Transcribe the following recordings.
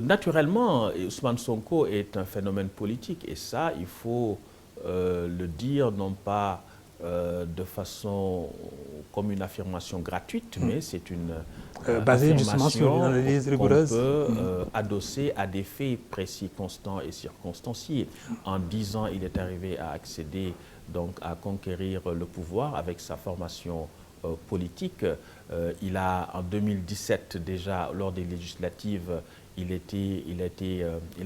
Naturellement, Ousmane Sonko est un phénomène politique et ça, il faut le dire non pas de façon comme une affirmation gratuite, mais c'est une Basé justement sur une affirmation analyse qu'on rigoureuse. peut adosser à des faits précis, constants et circonstanciés. En 10 ans, il est arrivé à accéder, donc à conquérir le pouvoir avec sa formation politique. Il a, en 2017 déjà, lors des législatives, il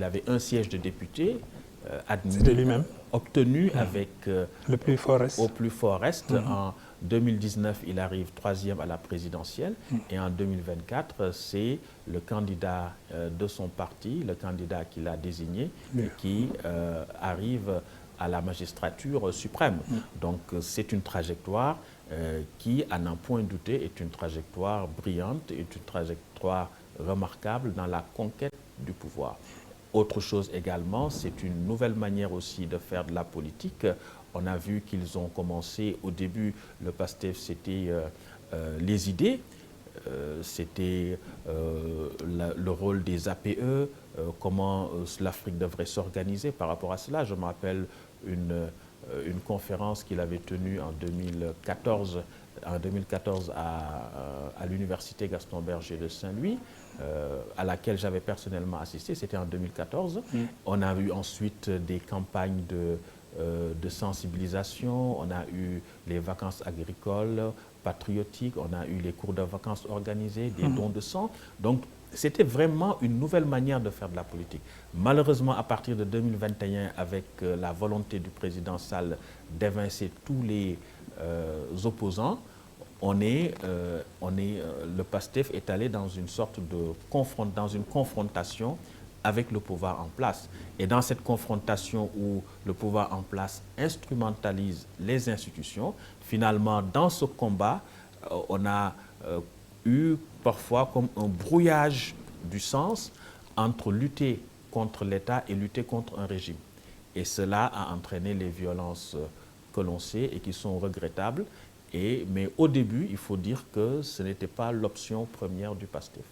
avait un siège de député C'était admis, lui-même. obtenu avec Le plus fort au reste. plus fort reste. En 2019, il arrive troisième à la présidentielle et en 2024, c'est le candidat de son parti, le candidat qu'il a désigné, qui arrive à la magistrature suprême. Donc c'est une trajectoire qui, à n'en point douter, est une trajectoire brillante, est une trajectoire remarquable dans la conquête du pouvoir. Autre chose également, c'est une nouvelle manière aussi de faire de la politique. On a vu qu'ils ont commencé, au début, le PASTEF, c'était les idées, c'était le rôle des APE, comment l'Afrique devrait s'organiser par rapport à cela. Je me rappelle une conférence qu'il avait tenue en 2014 à l'université Gaston Berger de Saint-Louis, à laquelle j'avais personnellement assisté, c'était en 2014. On a eu ensuite des campagnes de sensibilisation, on a eu les vacances agricoles, patriotiques, on a eu les cours de vacances organisés, des dons de sang. Donc, c'était vraiment une nouvelle manière de faire de la politique. Malheureusement, à partir de 2021, avec la volonté du président Sall d'évincer tous les opposants, le PASTEF est allé dans une sorte de confrontation avec le pouvoir en place. Et dans cette confrontation où le pouvoir en place instrumentalise les institutions, finalement, dans ce combat, on a eu parfois comme un brouillage du sens entre lutter contre l'État et lutter contre un régime. Et cela a entraîné les violences que l'on sait et qui sont regrettables. Mais au début, il faut dire que ce n'était pas l'option première du PASTEF.